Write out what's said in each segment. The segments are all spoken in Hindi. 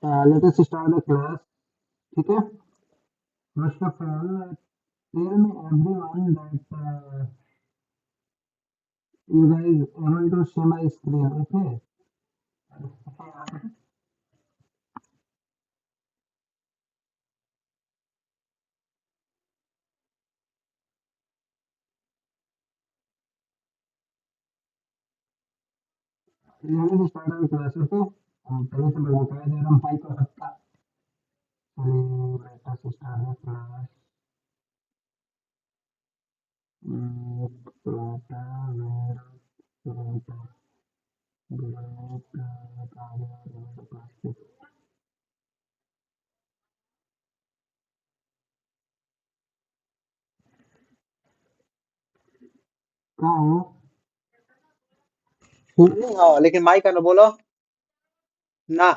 Let us start the class. ठीक है. First of all, tell me everyone that you guys able to see my screen. Okay. Let us start our class. Okay. पहले से मैं बताया जा रहा हूँ भाई को सबका. चलिए let us start the class. Prata, Vera, Prata, Granite, Taria, Plastic. कहाँ हो? नहीं हाँ लेकिन माइक है ना बोलो ना।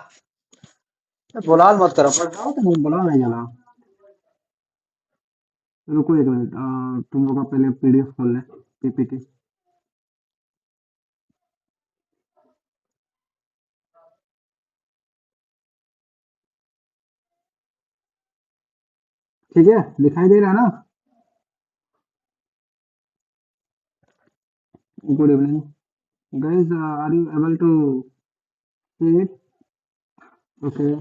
बुलाल मत करो पर बताओ तो बुला नहीं चला. रुको एक मिनट. तुम लोग का पहले पीडीएफ खोल ले. पीपीटी. ठीक है. दिखाई दे रहा है ना? Good evening. Guys, are you able to see it? Okay.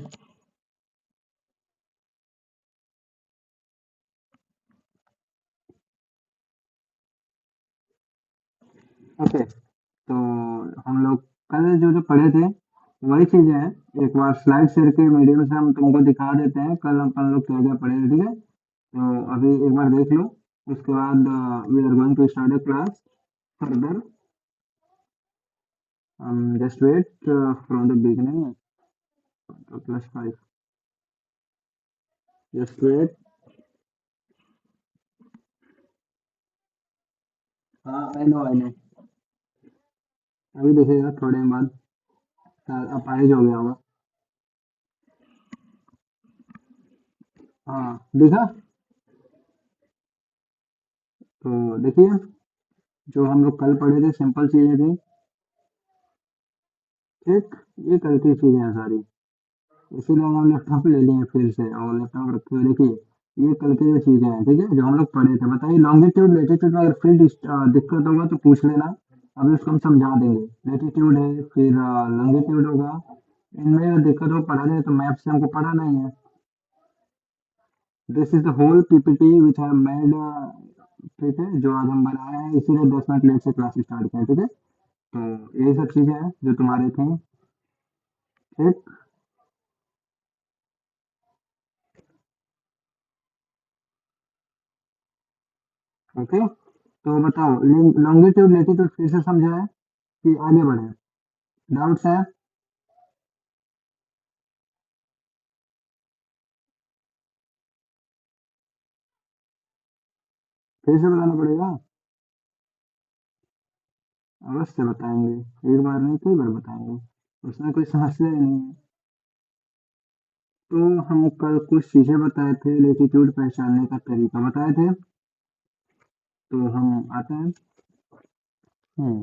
Okay. तो हम लोग कल जो जो पढ़े थे वही चीजें हैं. एक बार स्लाइड शेयर के मीडियम से हम तुमको दिखा देते हैं कल हम अपन लोग क्या क्या पढ़े थे. ठीक है. तो अभी एक बार देख लो. उसके बाद we are going to start a class further. Just wait from the beginning. +5. Just wait. हाँ आई नो आई नो. अभी देखेगा थोड़े बाद. अब आएज हो गया होगा. हाँ देखा. तो देखिए जो हम लोग कल पढ़े थे सिंपल चीजें थी. ठीक. ये कल की चीजें हैं सारी. इसीलिए हम लैपटॉप ले लिए फिर से और लैपटॉप रखे हुए. देखिए ये कल की जो चीजें हैं. ठीक है. जो हम लोग पढ़े थे. बताइए लॉन्गिट्यूड लेटीट्यूड में अगर फिर दिक्कत होगा तो पूछ लेना. अभी उसको हम समझा देंगे. लेटीट्यूड है फिर लॉन्गिट्यूड होगा. इनमें अगर दिक्कत हो पढ़ा जाए तो मैप से हमको पढ़ा नहीं है. This is the whole PPT which I made. ठीक है. जो आज हम बनाए हैं इसीलिए 10 मिनट लेट से क्लास स्टार्ट किया. ठीक है. तो यही सब चीजें हैं जो तुम्हारे थी. ठीक. ओके. तो बताओ लॉन्गिट्यूड लेटीट्यूड फिर से समझा है कि आगे बढ़े. डाउट्स है? फिर से बताना पड़ेगा. अवश्य बताएंगे. एक बार नहीं कई बार बताएंगे. उसमें कोई समस्या ही नहीं है. तो हम कल कुछ चीजें बताए थे. लेटीट्यूड पहचानने का तरीका बताए थे. तो हम आते हैं. हम्म.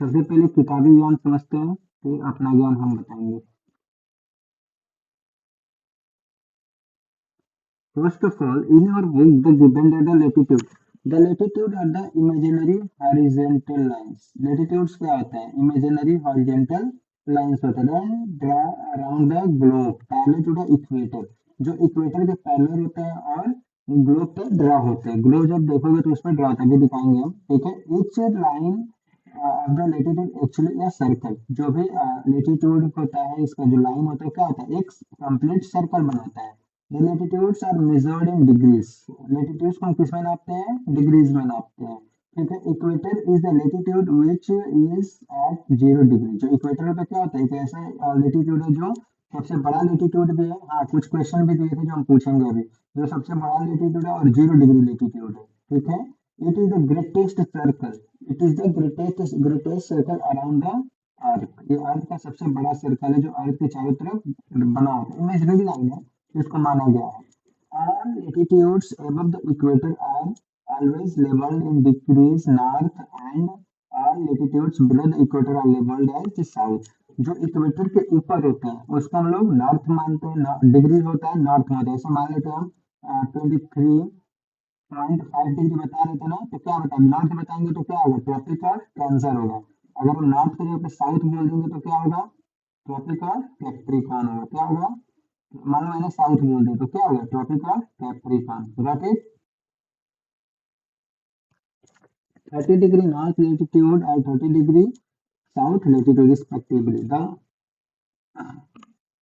सबसे पहले किताबी ज्ञान समझते हैं फिर अपना ज्ञान हम बताएंगे. First of all, in your book, the given data latitude. The latitude are the imaginary horizontal lines. Latitudes क्या होता है? Imaginary horizontal lines होता है. Then draw around the globe parallel to the equator. जो इक्वेटर के पैरेलल होता है और ग्लोब पे ड्रा होते हैं. ग्लोब जब देखोगे तो उसमें ड्रा होता है. अभी दिखाएंगे हम. ठीक है. Each line of the latitude actually a circle. जो भी लेटीट्यूड होता है इसका जो लाइन होता है क्या होता है? एक कंप्लीट सर्कल बनाता है. The latitudes are measured in degrees. Latitudes को हम किस में नापते हैं? डिग्रीज में नापते हैं. ठीक है. Equator is the latitude which is at 0 degree. जो इक्वेटर पे क्या होता है? एक ऐसा लेटीट्यूड है जो सबसे बड़ा लेटीट्यूड भी है. हाँ कुछ क्वेश्चन भी दिए थे जो हम पूछेंगे अभी. जो सबसे बड़ा लेटीट्यूड है और 0 डिग्री लेटीट्यूड है. ठीक है. It is the greatest circle. It is the greatest circle around the earth. ये अर्थ का सबसे बड़ा सर्कल है जो अर्थ के चारों तरफ बना होता है. इमेजिनरी लाइन है. इसको माना गया है. All latitudes above the equator are always labeled in degrees north and all latitudes below the equator are labeled as the south. जो इक्वेटर के ऊपर होते हैं उसको हम लोग नॉर्थ मानते हैं, डिग्री होता है नॉर्थ में होता है। ऐसे मान लेते हैं हम 23.5 डिग्री बता रहे थे ना, तो क्या बता नॉर्थ बताएंगे तो क्या होगा, ट्रॉपिक और कैंसर होगा। अगर हम नॉर्थ के जगह पे साउथ बोल देंगे तो क्या होगा, ट्रॉपिक और कैप्रिकॉर्न होगा। क्या होगा, मान लो मैंने साउथ बोल दिया तो क्या होगा, ट्रॉपिक और capricorn. Got it. 30 degree north latitude और 30 degree south latitude respectively.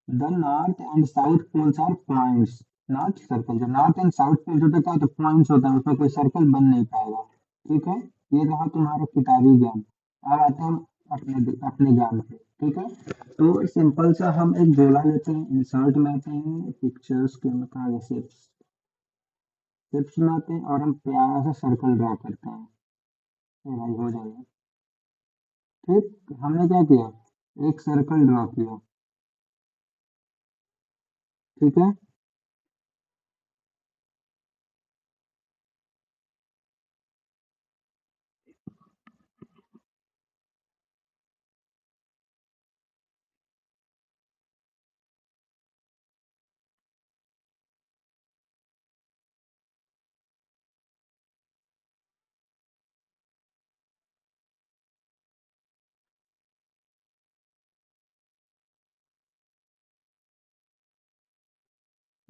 The north and south poles are points not circle. जो नॉर्थ एंड साउथ पोल्स होता है क्या होता है, पॉइंट्स होता है, उसमें कोई सर्कल बन नहीं पाएगा। ठीक है, ये रहा तुम्हारा किताबी ज्ञान। अब आते हैं हम अपने अपने ज्ञान पे। ठीक है, तो सिंपल सा हम एक गोला लेते हैं, इंसर्ट में आते हैं, पिक्चर्स के मतलब शेप्स शेप्स में आते हैं और हम प्यारा सा सर्कल ड्रॉ करते हैं। ये भाई हो जाएगा। ठीक, हमने क्या किया, एक सर्कल ड्रॉ किया। ठीक है,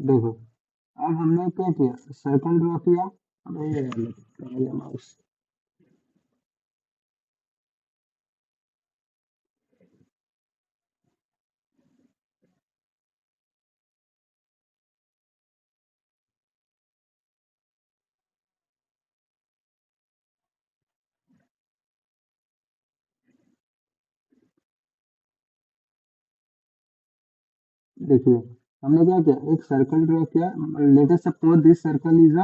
देखो अब हमने क्या किया, सर्कल ड्रॉ किया। अब ये वाला कहाँ गया माउस। देखिए हमने क्या किया, एक सर्कल ड्रॉ किया। Let us suppose this circle is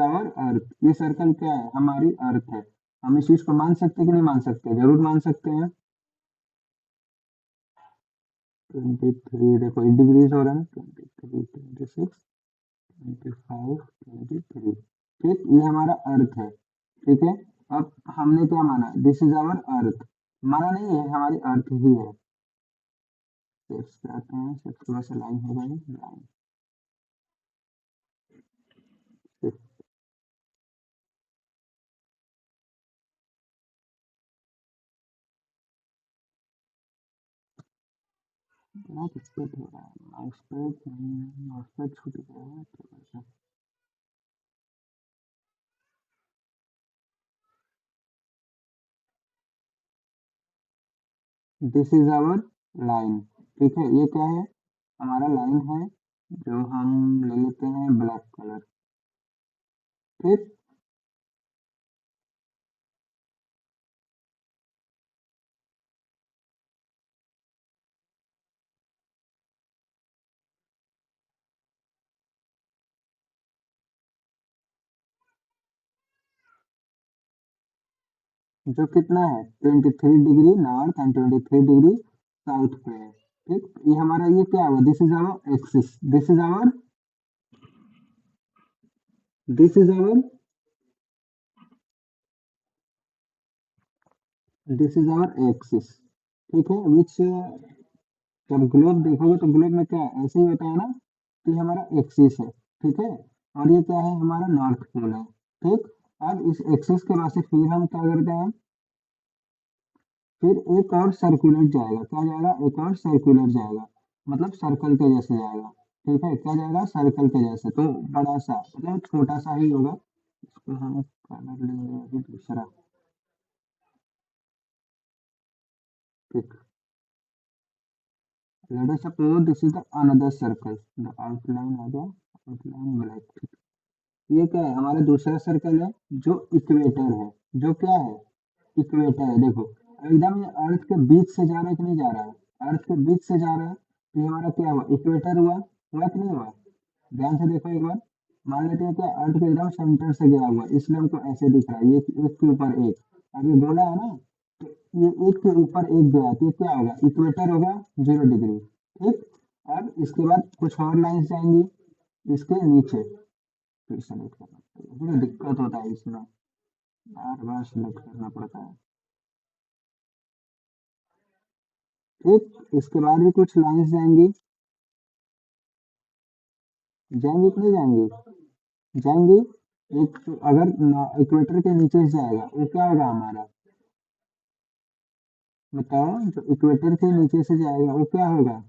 our earth. ये सर्कल क्या है, हमारी अर्थ है। हम इस चीज को मान सकते हैं कि नहीं मान सकते, जरूर मान सकते हैं। 23 देखो 8 डिग्रीज हो रहा है, 23, 26, 25, 23। ठीक, ये हमारा अर्थ है। ठीक है, अब हमने क्या माना, दिस इज आवर अर्थ। माना नहीं है, हमारी अर्थ ही है। शेप्स पे आते हैं, शेप्स थोड़ा सा लाइन हो गई, लाइन बहुत स्पीड हो रहा है, माउस पे छूट गया है थोड़ा सा। This is our line. ठीक है, ये क्या है, हमारा लाइन है, जो हम ले लेते हैं ब्लैक कलर। ठीक, जो कितना है 23 degree north and 23 degree south पे है। ठीक, ये हमारा ये क्या होगा, this is our axis, this is our this is our axis. ठीक है, विच जब ग्लोब देखोगे तो ग्लोब में क्या है? ऐसे ही होता है ना, कि हमारा एक्सिस है। ठीक है, और ये क्या है, हमारा नॉर्थ पोल है। ठीक, अब इस एक्सिस के बाद से फिर हम क्या करते हैं, फिर एक और सर्कुलर जाएगा। क्या जाएगा, एक और सर्कुलर जाएगा, मतलब सर्कल के जैसे जाएगा। ठीक है, क्या जाएगा, सर्कल के जैसे, तो बड़ा सा मतलब छोटा सा ही होगा। इसको हम कलर लेंगे अभी दूसरा। ठीक, let us suppose this is the another circle, the outline आ गया, outline black। ये क्या है, हमारा दूसरा सर्कल है, जो इक्वेटर है। जो क्या है, इक्वेटर है। देखो एकदम ये अर्थ के बीच से जा रहा है कि नहीं जा रहा है, अर्थ के बीच से जा रहा है, तो ये हमारा क्या हुआ, इक्वेटर हुआ, हुआ कि नहीं हुआ। ध्यान से देखो एक बार, मान लेते हैं कि अर्थ के एकदम सेंटर से गया हुआ, इसलिए हमको ऐसे दिख रहा है, ये एक के ऊपर एक। अब ये गोला है ना, तो ये एक के ऊपर एक गया, तो ये क्या होगा, इक्वेटर होगा 0 डिग्री। ठीक, अब इसके बाद कुछ और लाइन्स जाएंगी इसके नीचे, फिर सेलेक्ट करना पड़ेगा, ठीक है, दिक्कत होता है इसमें, बार बार सेलेक्ट करना पड़ता है। ठीक, इसके बाद भी कुछ लाइंस जाएंगी, जाएंगी कि नहीं जाएंगी, जाएंगी। एक तो अगर इक्वेटर के नीचे से जाएगा वो क्या होगा हमारा, बताओ, जो इक्वेटर के नीचे से जाएगा वो क्या होगा,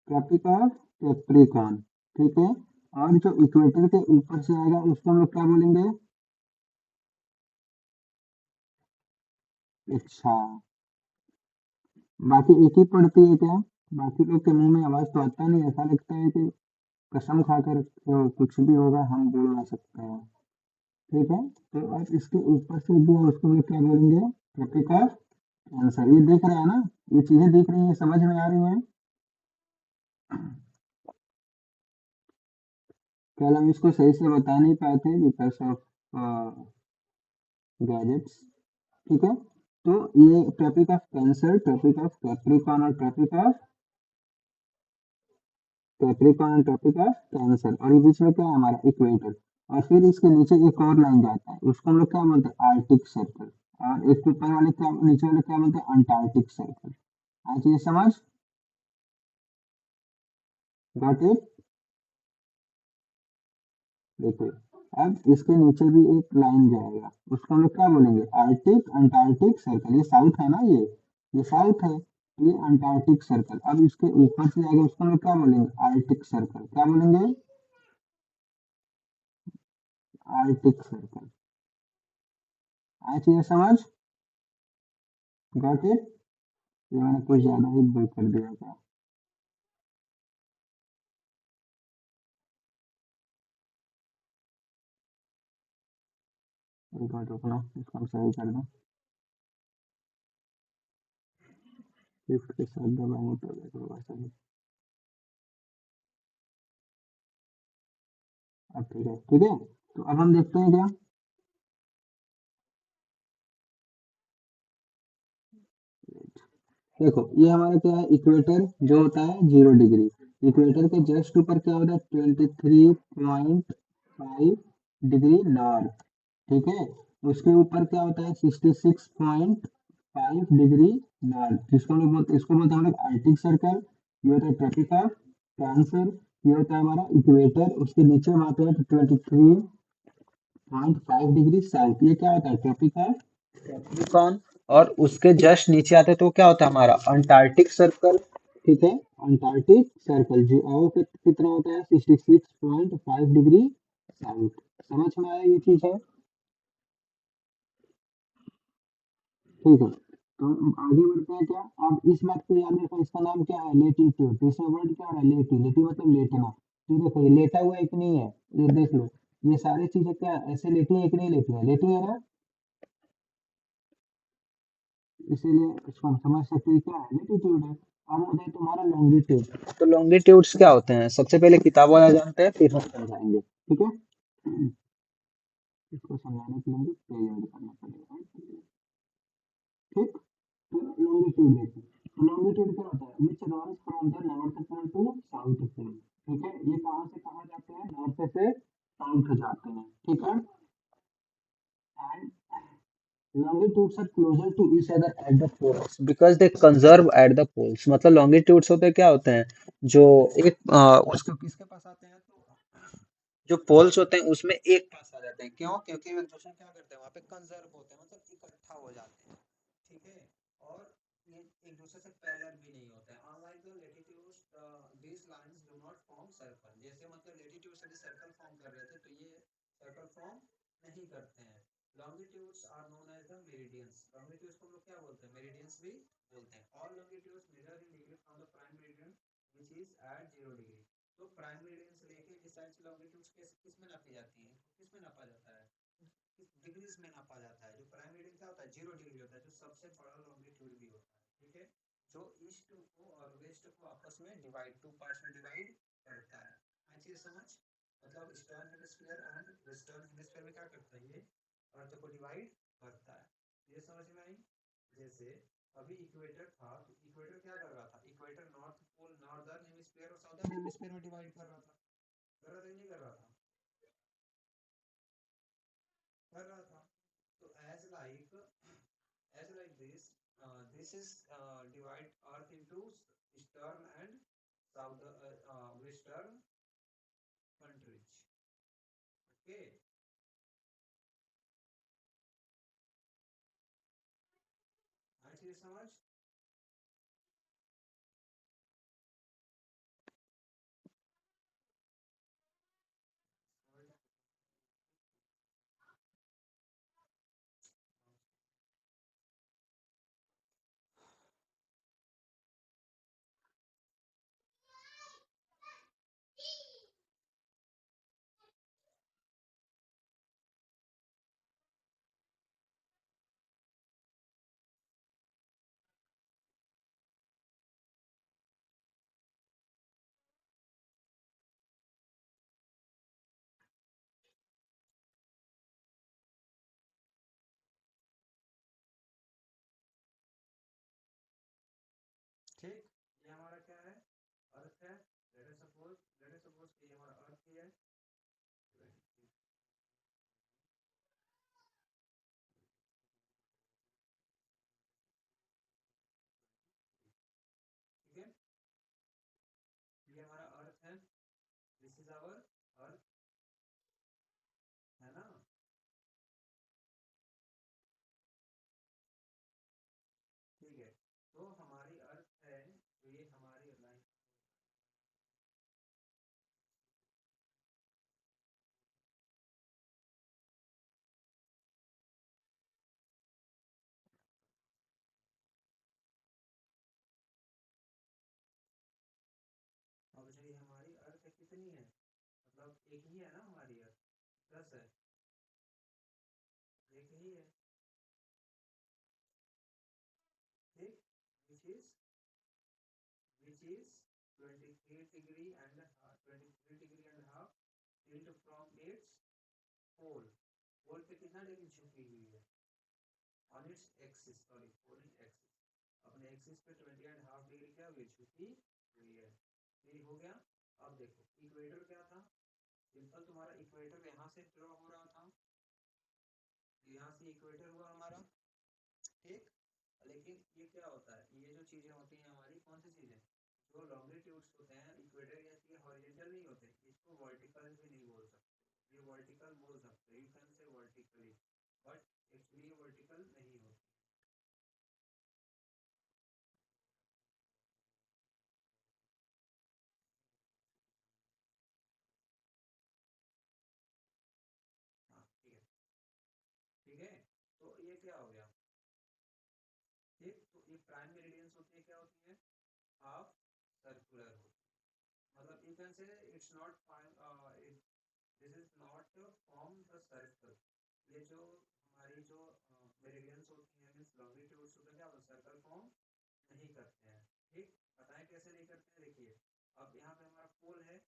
ट्रॉपिक ऑफ कैप्रिकॉर्न, ठीक है। और जो इक्वेटर के ऊपर से आएगा उसको हम लोग क्या बोलेंगे, अच्छा, बाकी एक ही पड़ती है क्या, बाकी लोग के मुंह में आवाज तो आता नहीं, ऐसा लगता है कि कसम खाकर कुछ भी होगा हम बोल ना सकते हैं, ठीक है। तो अब इसके ऊपर से जो है उसको हम लोग क्या बोलेंगे, ट्रॉपिक ऑफ कैंसर। ये देख रहे हैं ना, ये चीजें दिख रही हैं, समझ में आ रही हैं। कल हम इसको सही से बता नहीं पाए थे बिकॉज ऑफ गैजेट्स, ठीक है। तो ये Tropic of Cancer, Tropic of Capricorn और Tropic of Capricorn and Tropic of Cancer, और ये बीच में क्या है हमारा इक्वेटर। और फिर इसके नीचे एक और लाइन जाता है उसको हम लोग क्या बोलते हैं, आर्टिक सर्कल। और एक ऊपर वाले क्या, नीचे वाले क्या बोलते हैं, अंटार्कटिक सर्कल। आज ये समझ, गॉट इट। देखो, अब इसके नीचे भी एक लाइन जाएगा उसको हम लोग क्या बोलेंगे, आर्टिक अंटार्कटिक सर्कल। ये साउथ है ना, ये साउथ है, तो ये अंटार्कटिक सर्कल। अब इसके ऊपर से जाएगा उसको हम लोग क्या बोलेंगे, आर्टिक सर्कल। क्या बोलेंगे, आर्टिक सर्कल। आज ये समझ, गॉट इट। ये मैंने कुछ ज्यादा ही बोल कर दिया था, एक मिनट रुकना, इसको हम सही कर दें। शिफ्ट के साथ दबाएंगे तो होगा सही। अब ठीक है, ठीक है। तो अब हम देखते हैं क्या, देखो ये हमारा क्या है, इक्वेटर जो होता है 0 डिग्री, इक्वेटर के जस्ट ऊपर क्या होता है 23.5 डिग्री नॉर्थ, ठीक है। उसके ऊपर क्या होता है 66.5 डिग्री नॉर्थ, जिसको हम लोग बोलते, इसको बोलते हैं हम लोग आर्टिक सर्कल। ये होता है ट्रॉपिक ऑफ कैंसर, ये होता है हमारा इक्वेटर। उसके नीचे हम आते हैं 23.5 डिग्री साउथ, ये क्या होता है ट्रॉपिक ऑफ कैप्रिकॉर्न। और उसके जस्ट नीचे आते हैं तो क्या होता है हमारा अंटार्कटिक सर्कल, ठीक है। अंटार्कटिक सर्कल जो कितना होता है 66.5 डिग्री साउथ। समझ में आया ये चीज है, ठीक है। तो अब आगे बढ़ते हैं क्या, अब इस बात को याद रखो, इसका नाम क्या है, लेटीट्यूड। तो इसमें वर्ड क्या हो रहा है, लेटी, लेटी मतलब लेटना। तो देखो ये लेटा हुआ है कि नहीं है, ये देख लो, ये सारी चीजें क्या ऐसे लेटी है कि नहीं लेटी है, लेटी है ना। इसीलिए इसको हम समझ सकते हैं क्या है, लेटीट्यूड है। अब होता है तुम्हारा लॉन्गिट्यूड। तो लॉन्गिट्यूड्स क्या होते हैं, सबसे पहले किताब वाला जानते हैं फिर हम समझाएंगे, ठीक है। इसको समझाने के लिए पेज ऐड करना पड़ेगा, ठीक। तो लॉन्गिट्यूड देखो, तो लॉन्गिट्यूड क्या होता है, which run from the north pole to south pole, ठीक है। ये कहाँ से कहाँ जाते हैं, नॉर्थ से साउथ जाते हैं, ठीक है। And longitudes are closer to each other at the poles because they conserve at the poles। मतलब longitudes होते क्या होते हैं, जो एक उसके किसके पास आते हैं, तो जो पोल्स होते हैं उसमें एक पास आ जाते हैं, क्यों, क्योंकि एक दूसरे क्या करते हैं वहां पे कंजर्व होते हैं, मतलब इकट्ठा हो जाते हैं, ठीक है। और ये एक दूसरे से पैरेलल भी नहीं होते हैं, unlike the latitudes these lines do not form circle. जैसे मतलब लैटिट्यूड से सर्कल फॉर्म कर रहे थे तो ये सर्कल फॉर्म नहीं करते हैं। Longitudes are known as the meridians. Longitudes को हम लोग क्या बोलते हैं, मेरिडियंस भी बोलते हैं। All longitudes measure in degree from the prime meridian which is at 0 degree. तो प्राइम मेरिडियन से लेके इस साइड से लॉन्गिट्यूड्स किस में नापी जाती है, किस में नापा जाता है, डिग्रीज में नापा जाता है। जो प्राइम मेरिडियन क्या होता है 0 डिग्री होता है, जो सबसे बड़ा लॉन्गिट्यूड भी होता है, ठीक है। जो ईस्ट को और वेस्ट को आपस में डिवाइड, टू पार्ट्स में डिवाइड करता है। आई चीज समझ, मतलब eastern hemisphere and western hemisphere में क्या करता है, ये अर्थ को डिवाइड करता है। ये समझ में आई। जैसे अभी इक्वेटर था तो इक्वेटर क्या कर रहा था, equator north pole northern hemisphere और साउदर्न हेमिस्फीयर में डिवाइड कर रहा था, कर रहा था नहीं कर रहा था, कर रहा था। तो as like this this is divide earth into eastern and south western countries. Okay, I चीज समझ। ठीक, ये हमारा क्या है, अर्थ है। लेट अस सपोज कि ये हमारा अर्थ ही है। ठीक है, ये हमारा अर्थ है, दिस इज आवर अर्थ, है ना। ठीक है, तो हमारी अर्थ है, तो ये हमारी लाइन। अब जो ये हमारी अर्थ कितनी है, मतलब एक ही है ना हमारी अर्थ, 10 है, एक ही है। ठीक, which is 23 degree and 23.5 tilt from its pole. Pole पे कितना डिग्री झुकी हुई है, on its axis, sorry pole axis, अपने एक्सिस पे 20.5 डिग्री क्या हुई, झुकी हुई है। ये हो गया। अब देखो इक्वेटर क्या था, सिंपल तुम्हारा इक्वेटर यहाँ से ड्रॉ हो रहा था, यहाँ से इक्वेटर हुआ हमारा। ठीक, लेकिन ये क्या होता है, ये जो चीजें होती हैं हमारी, कौन सी चीजें, जो लॉन्गिट्यूड्स होते हैं इक्वेटर या ये हॉरिजॉन्टल नहीं होते, इसको वर्टिकल भी नहीं बोल सकते, ये वर्टिकल बोल सकते, यू कैन से वर्टिकली, बट एक्चुअली ये वर्टिकल नहीं होती। हाँ ठीक है, ठीक है, तो ये क्या हो गया। ठीक, तो ये प्राइम मेरिडियंस होती है, क्या होती है, हाफ सर्कुलर होती है, मतलब यू कैन से it's not fine, this is not from the circle. ये जो हमारी जो मेरिडियंस होती हैं, मींस लॉन्गिट्यूड्स होते हैं, क्या सर्कल फॉर्म नहीं करते हैं। ठीक, बताएं कैसे नहीं करते हैं, देखिए अब यहाँ पे हमारा पोल है,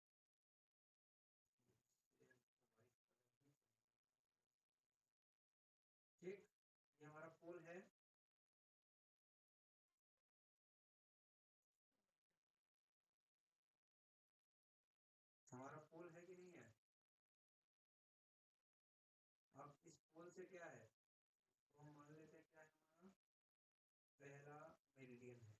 ठीक, ये हमारा पोल है, हमारा पोल है कि नहीं है। अब इस पोल से क्या है, तो हम मान लेते हैं क्या है, हमारा पहला मेरिडियन है।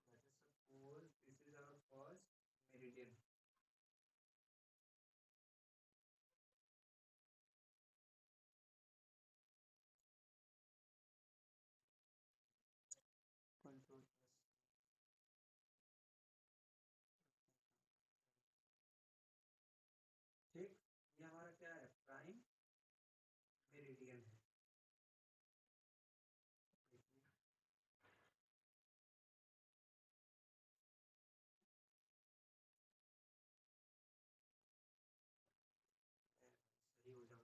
Let us suppose this is our first meridian. Control plus, ठीक, ये हमारा क्या है, प्राइम मेरिडियन है। सही हो जाओ,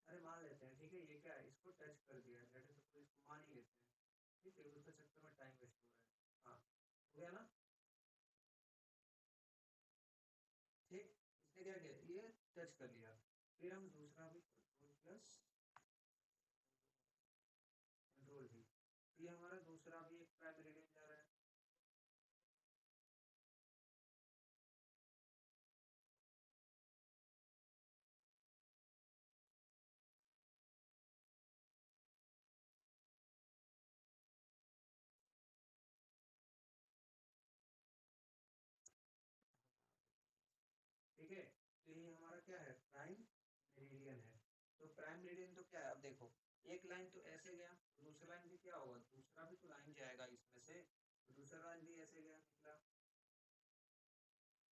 अरे मान लेते हैं, ठीक है, ये क्या है, इसको टच कर दिया, लेट अस सपोज इसको मान ही लेते हैं। ठीक है, उसके चक्कर में टाइम वेस्ट हो रहा है। हाँ, हो गया ना। ठीक, इसने क्या किया, ये टच कर लिया, फिर हम दूसरा भी कंट्रोल प्लस कंट्रोल भी, ये हमारा दूसरा भी एक प्राइम मेरिडियन जा रहा है। क्या है, प्राइम मेरिडियन है। तो प्राइम मेरिडियन तो क्या है, अब देखो एक लाइन तो ऐसे गया, तो दूसरा लाइन भी क्या होगा, दूसरा भी तो लाइन जाएगा इसमें से, तो दूसरा लाइन भी ऐसे गया निकला,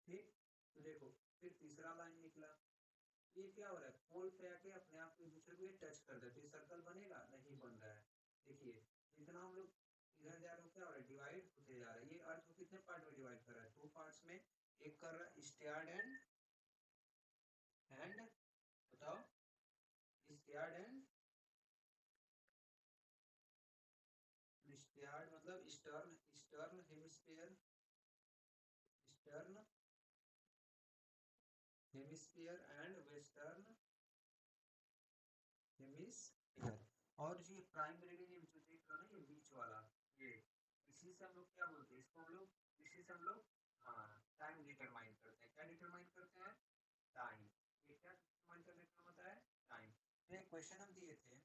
ठीक। तो देखो फिर तीसरा लाइन निकला, ये क्या हो रहा है, पोल पे आके अपने आप एक दूसरे को ये टच कर दे, तो ये सर्कल बनेगा, नहीं बन रहा है। देखिए जितना हम लोग इधर जा रहे हो क्या हो रहा है, डिवाइड होते जा रहा है। ये अर्थ को कितने पार्ट में डिवाइड कर रहा है, 2 पार्ट्स में। एक कर रहा है स्टार्ड एंड बताओ, स्टार्ड एंड, स्टार्ड मतलब eastern, eastern hemisphere, eastern hemisphere and western hemisphere. और ये प्राइम मेरिडियन जो देख रहे हो ना, ये बीच वाला, ये इसी से हम लोग क्या बोलते हैं, इसको हम लोग इसी से हम लोग हाँ टाइम डिटरमाइन करते हैं। क्या डिटरमाइन करते हैं, टाइम। ये क्या डिटरमाइन करने का होता है, टाइम। तो एक क्वेश्चन हम दिए थे,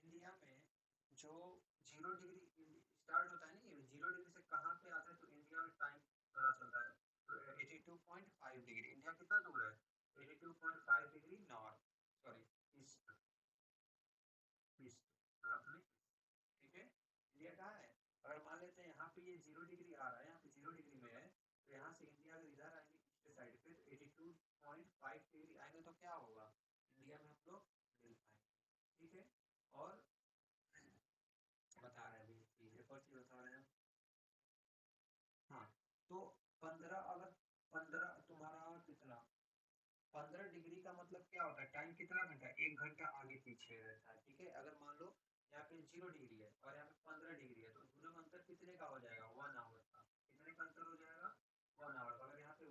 इंडिया में जो 0 डिग्री स्टार्ट होता है ना, ये 0 डिग्री से कहाँ पे आता है, तो इंडिया में टाइम पता चलता है। तो 82.5 डिग्री, इंडिया कितना दूर है, 82.5 degree north, sorry east, east north में, ठीक है। इंडिया कहाँ है, अगर मान लेते हैं यहाँ पे ये 0 डिग्री आ रहा है, यहाँ पे 0 डिग्री में है, तो यहाँ से इंडिया अगर इधर आएंगे ईस्ट साइड पे, तो 82.5 डिग्री आएंगे, तो क्या होगा, इंडिया में हम लोग मिल पाएंगे, ठीक है। और बता रहे हैं अभी चीज, एक और चीज बता रहे हैं, हाँ। तो 15, अगर 15 तुम्हारा कितना, 15 डिग्री का मतलब क्या होता है, टाइम कितना घंटा, 1 घंटा आगे पीछे रहता है, ठीक है। अगर मान लो यहाँ पे 0 डिग्री है और यहाँ पे 15 डिग्री है, तो दोनों में अंतर कितने का हो जाएगा, 1 आवर का। कितने का अंतर हो जाएगा, 1 आवर का। अगर यहाँ पे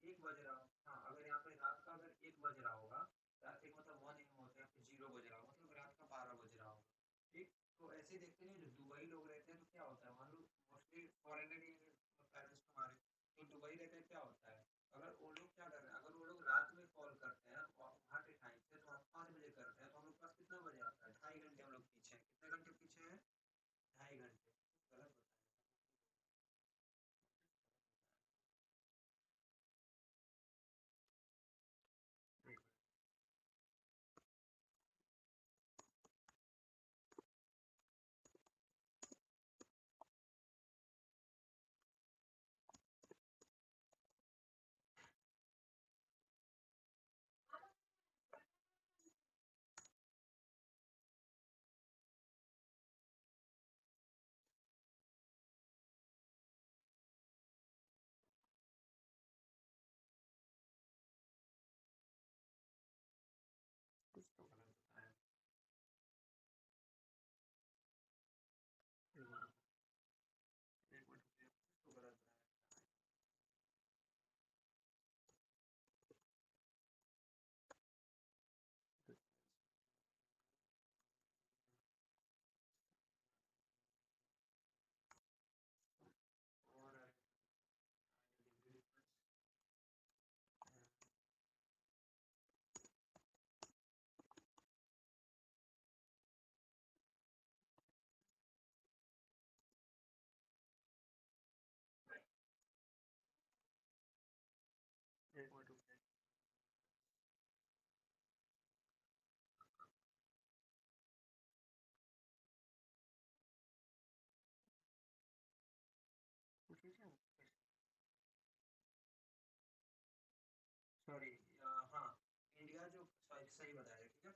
1 बज रहा हो, हाँ अगर यहाँ पे रात का अगर 1 बज रहा होगा, रात एक मतलब 1 AM होता है, यहाँ पे 0 बज रहा होगा, मतलब रात का 12 बज रहा होगा, ठीक। तो ऐसे ही देखते हैं, जो दुबई लोग रहते हैं, तो क्या होता है, मान लो मोस्टली फॉरेनर पैरिस तुम्हारे, तो दुबई रहते हैं, क्या होता है, अगर वो लोग क्या कर रहे हैं, अगर वो लोग रात में कॉल करते हैं वहाँ के टाइम से, तो आप 5 बजे करते हैं, तो हम लोग के पास कितना बजे आता है, 2.5 घंटे हम लोग पीछे हैं। कितने घंटे पीछे हैं, 2.5 घंटे। गलत बताया, एक मिनट, कुछ तो गलत बताया, एक मिनट, एक मिनट रुकिए, कुछ तो गलत बताया। और एक मिनट रुकिए, कुछ सॉरी, हाँ इंडिया जो सही सही बताया, ठीक है।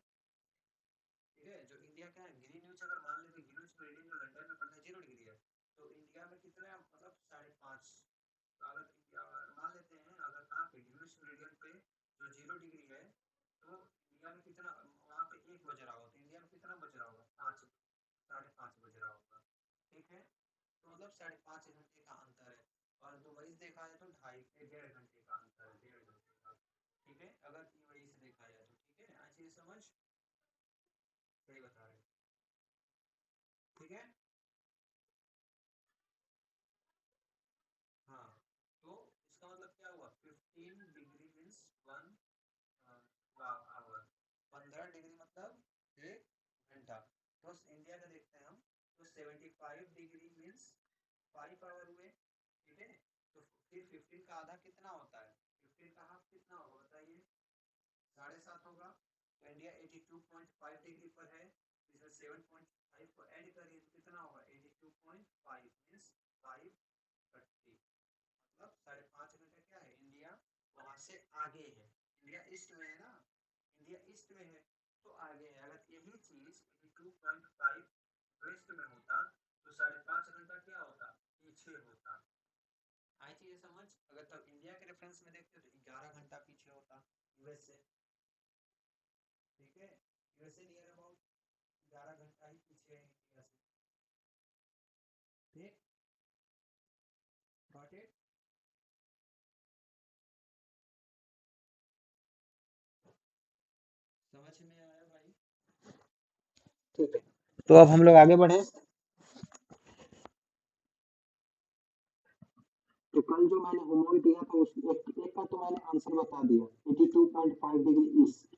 ठीक है, जो इंडिया का है ग्रीन न्यूज, अगर मान लेते ग्रीन न्यूज मेरिडियन जो लंदन में पड़ता है 0 डिग्री है, तो इंडिया में कितने मतलब 5.5, अगर इंडिया मान लेते हैं, अगर कहाँ पे ग्रीन न्यूज मेरिडियन पे जो 0 डिग्री है, तो इंडिया में कितना, वहाँ पे 1 बज रहा होगा, तो इंडिया में कितना बज रहा होगा, 5, 5.5 बज रहा होगा, ठीक है। तो मतलब 5.5 घंटे का अंतर है। और दुबई से देखा जाए तो 1.5 1.5 घंटे का अंतर है, 1.5 घंटे का, ठीक है। अगर वही से देखा जाए तो, ठीक है, अच्छी समझ, सही बता रहे हैं, ठीक है। हाँ, तो इसका मतलब क्या हुआ, 15 डिग्री मीन्स 1 आवर, 15 डिग्री मतलब 1 घंटा। तो इंडिया का देखते हैं हम, तो 75 डिग्री मीन्स 5 आवर हुए, ठीक है। तो फिर 15 का आधा कितना होता है, 15 का हाफ कितना होगा बताइए, 7.5 होगा, तो इंडिया 82.5 डिग्री पर है, इसमें 7.5 को ऐड करिए तो कितना होगा, 82.5 मीन्स 530, मतलब 5.5 घंटा क्या है, इंडिया वहां से आगे है। इंडिया ईस्ट में है ना, इंडिया ईस्ट में है तो आगे है। अगर यही चीज 82.5 वेस्ट में होता तो 5.5 घंटा क्या होता, पीछे होता। आई चीज समझ। अगर तब इंडिया के रेफरेंस में देखते तो 11 घंटा पीछे होता यूएस से। ठीक है, यूएस से नियर अबाउट 11 घंटा ही पीछे है इंडिया से। ठीक, गॉट इट। समझ में आया भाई। ठीक है, तो अब हम लोग आगे बढ़े। तो कल जो मैंने होमवर्क दिया था उस एक का तो मैंने आंसर बता दिया, 82.5 डिग्री ईस्ट।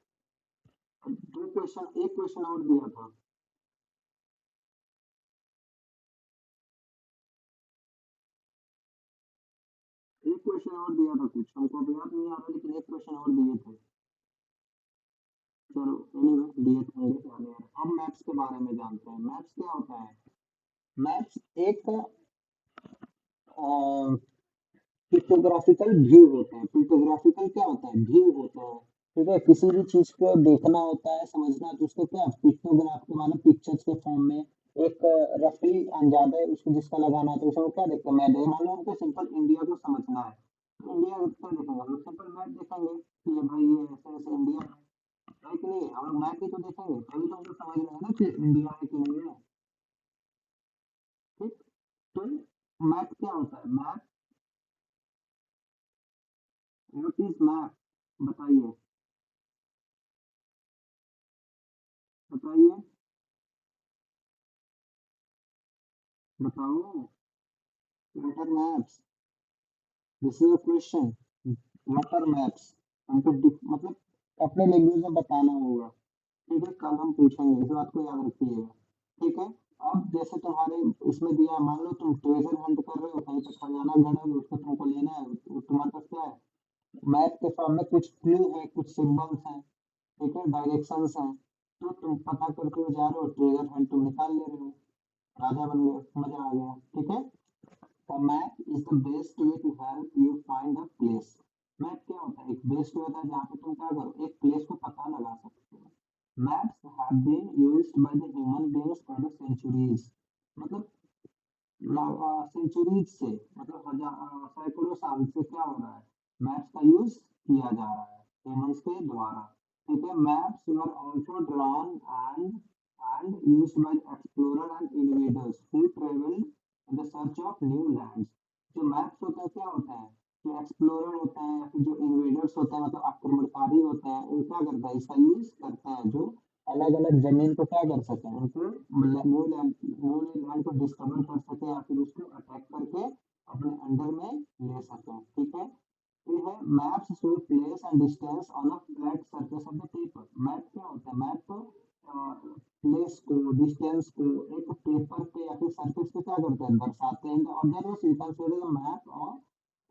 दो क्वेश्चन, एक क्वेश्चन और दिया था। एक क्वेश्चन और दिया था, कुछ हमको अभी याद नहीं आ रहा, लेकिन एक क्वेश्चन और दिए थे। चलो एनीवे, दिए थे होंगे, याद नहीं आ रहा। अब मैप्स के बारे में जानते हैं। मैप्स क्या होता है? मैप्स एक पिक्टोग्राफिकल व्यू होता है। पिक्टोग्राफिकल क्या होता है? व्यू होता है। ठीक है, किसी भी चीज को देखना होता है, समझना है, तो उसको क्या पिक्टोग्राफ के माने पिक्चर्स के फॉर्म में एक रफली अंदाजा है उसको जिसका लगाना है, तो उसमें क्या देखते हैं? मैप है। मान लो हमको सिंपल इंडिया को समझना है, तो इंडिया क्या देखेंगे? हम लोग सिंपल मैप देखेंगे कि ये भाई ये ऐसे ऐसे इंडिया है कि नहीं। हम लोग मैप ही तो देखेंगे, तभी तो हमको समझ में आएगा ना कि इंडिया है कि नहीं है। ठीक, तो मैप क्या होता है? Map, what is map? बताइए, बताइए, बताओ। What are maps? This is a question. What are maps? हमको मतलब अपने लैंग्वेज में बताना होगा। ठीक है, कल हम पूछेंगे, इस बात को याद रखिएगा। ठीक है, अब जैसे तुम्हारे इसमें दिया, मान लो तुम ट्रेजर हंट कर रहे हो, कहीं पे खजाना गड़ा है, उसको तुमको लेना है, तो तुम्हारे पास क्या है? मैप के सामने कुछ क्लू है, कुछ सिंबल्स हैं, ठीक है, डायरेक्शंस हैं, तो तुम पता करते हुए जा रहे हो, ट्रेजर हंट तुम निकाल ले रहे हो, राजा बन गए, मजा आ गया। ठीक है, A map is the best way to help you find a place. Map क्या होता है? एक बेस्ट होता है जहाँ पे तुम क्या करो, एक प्लेस को पता लगा सकते हो। Maps have been used by the human beings for the centuries. मतलब सेंचुरीज से, मतलब हजार सैकड़ों साल से क्या हो रहा है? मैप्स का यूज किया जा रहा है ह्यूमंस के द्वारा। ठीक है, maps were also drawn and used by explorer and invaders who travelled in the search of new lands. जो मैप्स होता है क्या होता है? जो एक्सप्लोरर होते हैं या फिर जो इन्वेडर्स होते हैं, मतलब आक्रमणकारी होते हैं, वो क्या करता है? इसका यूज करते हैं, जो अलग अलग जमीन को क्या कर सके, उनको न्यू लैंड को डिस्कवर कर सके या फिर उसको अटैक करके अपने अंडर में ले सके। ठीक है, ये है maps show place and distance on a flat surface of the paper. Map क्या होता है? मैप प्लेस को, डिस्टेंस को एक पेपर पे या फिर सरफेस पे क्या करते हैं? दर्शाते हैं। और दैट वाज यू कैन से the map of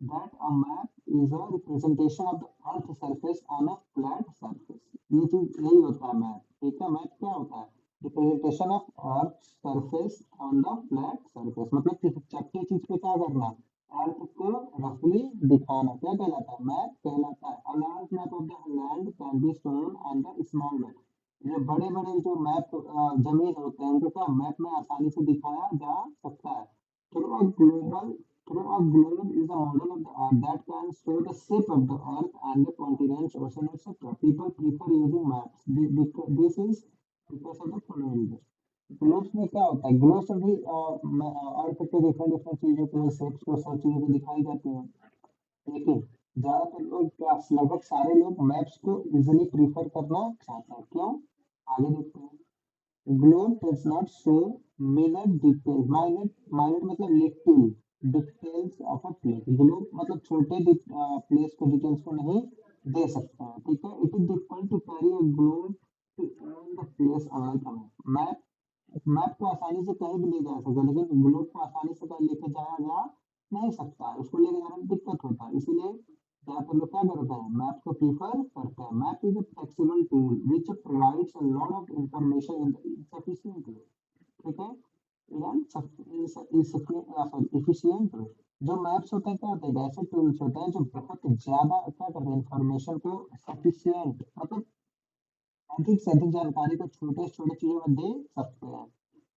that a map is a representation of the earth surface on a flat surface। ये चीज यही होता है मैप। ठीक है, मैप क्या होता है? Representation of earth surface on the flat surface, मतलब किसी चपटी चीज पे क्या करना, अर्थ को रफली दिखाना, क्या कहलाता है? मैप कहलाता है। A large map of the land can be shown on the small map। ये बड़े बड़े जो मैप जमीन होते हैं उनको क्या मैप में आसानी से दिखाया जा सकता है। Through a global Through a globe is a model of the earth that can show the shape of the earth and the continents, ocean, etc. People prefer using maps. This is because of the following reasons. Globes में क्या होता है? ग्लोब्स में भी अर्थ के डिफरेंट डिफरेंट चीजों को, शेप्स को, सब चीजों को दिखाई जाती है। लेकिन ज्यादातर लोग क्या, लगभग सारे लोग मैप्स को इजिली प्रीफर करना चाहते हैं। क्यों? आगे देखते हैं। Globe does not show minute details. Minute मतलब little details of a place. Globe मतलब छोटे प्लेस को, डिटेल्स को नहीं दे सकता है। ठीक है, it is difficult to carry a globe to all the place unlike a map। Map को आसानी से कहीं भी ले जा सकते हैं, लेकिन ग्लोब को आसानी से कहीं लेके जाया जा नहीं सकता है, उसको लेके जाने में दिक्कत होता है। इसीलिए ज्यादातर लोग क्या करते हैं, मैप को प्रीफर करते हैं। Map is a flexible tool which provides a lot of information in sufficient way, ठीक है, इफिशियंट वे। जो मैप्स होते हैं क्या होते हैं, ऐसे टूल्स होते हैं जो बहुत ज्यादा क्या करते हैं, इंफॉर्मेशन को सफिशियंट मतलब अधिक से अधिक जानकारी को छोटे से छोटे चीजों में दे सकते हैं।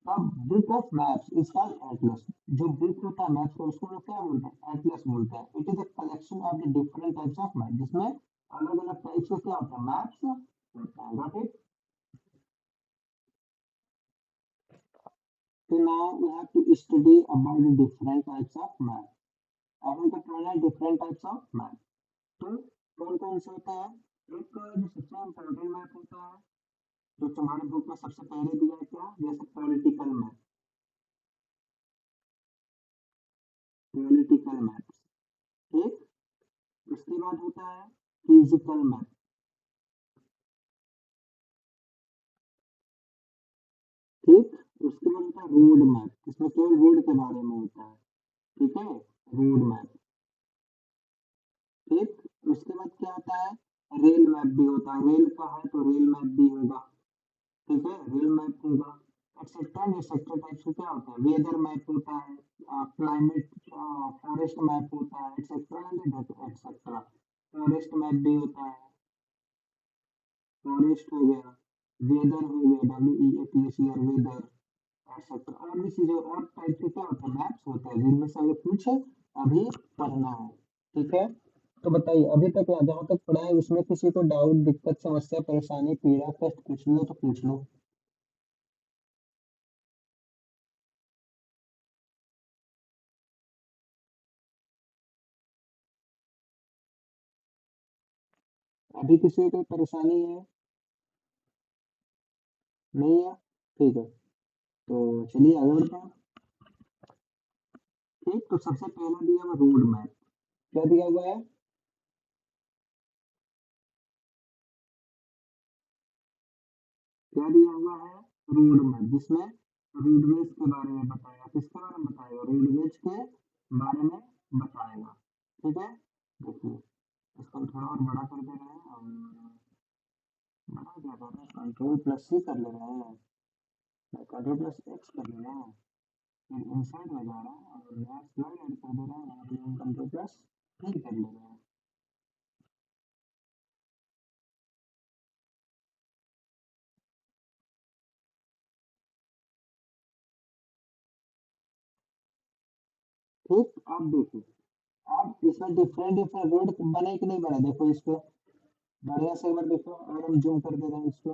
अब book of maps is called Atlas. जो बुक होता है मैप्स का उसको लोग क्या बोलते हैं, एटलस बोलते हैं। It is a collection of the different types of map, जिसमें अलग अलग टाइप्स के क्या होता है, मैप्स होता है। Got it? So now we have to study about the different types of map. अब हमको पढ़ना है डिफरेंट टाइप्स ऑफ मैप। तो कौन कौन से होता है, एक जो सबसे इम्पोर्टेंट मैप होता है, जो तुम्हारे बुक में सबसे पहले दिया है, क्या, जैसे पॉलिटिकल मैप, पॉलिटिकल मैप, ठीक। उसके बाद होता है फिजिकल मैप, ठीक। उसके बाद होता है रोड मैप, इसमें केवल रोड के बारे में होता है, ठीक है, रोड मैप, ठीक। उसके बाद क्या होता है, रेल मैप भी होता है, रेल का है तो रेल मैप भी होगा, ठीक है, रेल मैप होगा, एक्सेट्रा एक्सेट्रा टाइप्स का क्या होता है, वेदर मैप होता है, क्लाइमेट, फॉरेस्ट मैप होता है, एक्सेट्रा एक्सेट्रा, फॉरेस्ट मैप भी होता है, फॉरेस्ट हो गया, वेदर हो गया, WEATH और वेदर, एक्सेट्रा, और भी चीजें और टाइप के क्या होता है, मैप्स होता है, जिनमें से हमें कुछ अभी पढ़ना है, ठीक है। तो बताइए अभी तक जहाँ तक पढ़ा है उसमें किसी को डाउट, दिक्कत, समस्या, परेशानी, पीड़ा, कष्ट पूछ लो तो पूछ लो। अभी किसी को कोई परेशानी है, नहीं है, ठीक है, तो चलिए आगे बढ़ते हैं। ठीक, तो सबसे पहला दिया हुआ रोड मैप, क्या दिया हुआ है, क्या दिया हुआ है, रोड मैप, जिसमें रोडवेज के बारे में बताएगा, किसके बारे में बताएगा, रोडवेज के बारे में बताएगा, ठीक है। देखिए इसको हम थोड़ा और बड़ा कर दे रहे हैं, और बड़ा क्या कर रहे हैं, कंट्रोल प्लस सी कर ले रहे हैं, कंट्रोल प्लस एक्स कर ले रहे हैं, फिर इंसर्ट में जा रहा है और नया स्लाइड ऐड कर दे रहे हैं, यहाँ पे हम कंट्रोल प्लस टी कर ले रहे हैं, ठीक। अब देखिए, अब इसमें डिफरेंट डिफरेंट रोड बने कि नहीं बने, देखो इसको बढ़िया से एक बार देखो, और हम जूम कर दे रहे हैं इसको,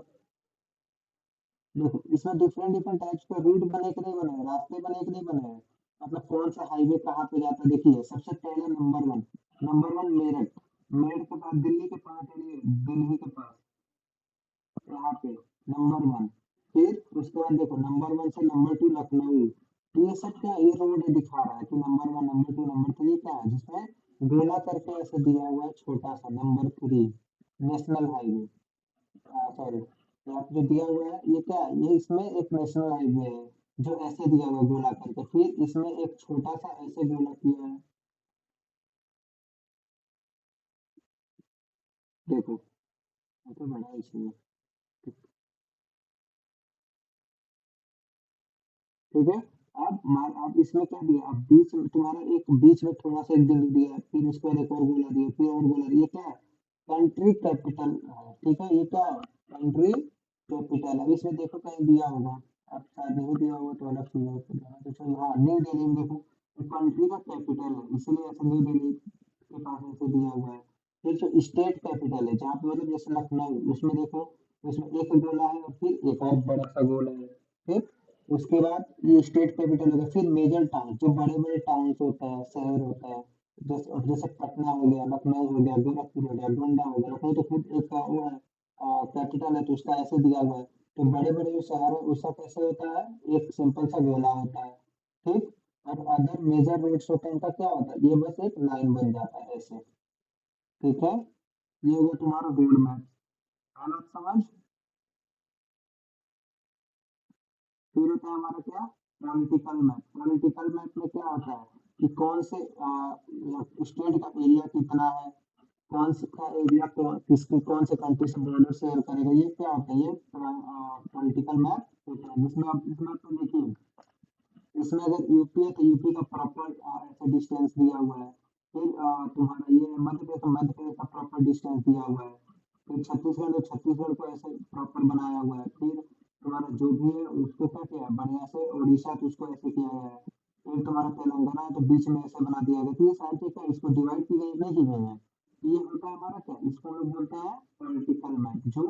देखो इसमें डिफरेंट डिफरेंट टाइप्स के रूट बने कि नहीं बने, रास्ते बने कि नहीं बने, मतलब कौन सा हाईवे कहाँ पे जाता है। देखिए सबसे पहले नंबर वन मेरठ, मेरठ के पास दिल्ली के पास है, दिल्ली के पास यहाँ पे नंबर वन, फिर उसके बाद देखो नंबर वन से नंबर टू लखनऊ, तो ये सब क्या, ये रोड दिखा रहा है कि number one, number two, number three, क्या है जिसमें गोला करके ऐसे दिया हुआ है छोटा सा, number three, national highway, sorry, यहाँ पे जो दिया हुआ है ये क्या है, ये इसमें एक नेशनल हाईवे है, जो ऐसे दिया हुआ है गोला करके, फिर इसमें एक छोटा सा ऐसे गोला किया है, देखो ये तो बड़ा ही चाहिए, ठीक है। अब इसमें क्या दिया, अब बीच में तुम्हारा एक बीच में थोड़ा सा एक बिंदु दिया है, फिर उसके बाद एक और गोला दिया, फिर और गोला दिया, ये क्या है, कंट्री कैपिटल है, ठीक है, ये क्या है, कंट्री कैपिटल। अब इसमें देखो कहीं दिया होगा, अब शायद नहीं दिया होगा तो अलग चीज है, तो चलो हाँ, न्यू दिल्ली में देखो, तो कंट्री का कैपिटल है इसलिए ऐसे न्यू दिल्ली के पास ऐसे दिया हुआ है। फिर जो स्टेट कैपिटल है, जहाँ पे मतलब जैसे लखनऊ, उसमें देखो, उसमें एक गोला है और फिर एक और बड़ा सा गोला है, ठीक। उसके बाद ये स्टेट कैपिटल हो गया, फिर मेजर टाउन, जो बड़े बड़े टाउन होते हैं, शहर होता है, जैसे पटना हो गया, लखनऊ हो गया, गोरखपुर हो गया, गोंडा हो गया, लखनऊ तो खुद एक वो है, कैपिटल है तो उसका ऐसे दिया हुआ है। तो बड़े बड़े जो शहर है उसका कैसे होता है, एक सिंपल सा गोला होता है, ठीक। और अदर मेजर रोड्स होते हैं उनका क्या होता है, ये बस एक लाइन बन जाता है ऐसे, ठीक है। ये हो गया तुम्हारा रोड मैप, आप समझ। फिर होता है हमारा क्या, पॉलिटिकल मैप, पॉलिटिकल मैप में क्या होता है कि कौन से स्टेट का एरिया कितना है, कौन सा एरिया किसकी कौन से कंट्री से बॉर्डर शेयर करेगा, ये क्या होता है, ये पॉलिटिकल मैप होता है। जिसमें आप इस मैप में देखिए, इसमें अगर यूपी है तो यूपी का प्रॉपर ऐसे डिस्टेंस दिया हुआ है। फिर तुम्हारा ये मध्य प्रदेश का प्रॉपर डिस्टेंस दिया हुआ है। फिर छत्तीसगढ़ तो छत्तीसगढ़ को ऐसे प्रॉपर बनाया हुआ है। फिर तुम्हारा जो भी है उसको क्या किया है बढ़िया से, उड़ीसा तो उसको ऐसे किया गया है। फिर तुम्हारा तेलंगाना है तो बीच में ऐसे बना दिया गया। तो ये सारी चीजें क्या इसको डिवाइड की गई नहीं की गई है। ये होता है हमारा क्या, इसको हम लोग बोलते हैं पॉलिटिकल मैप, जो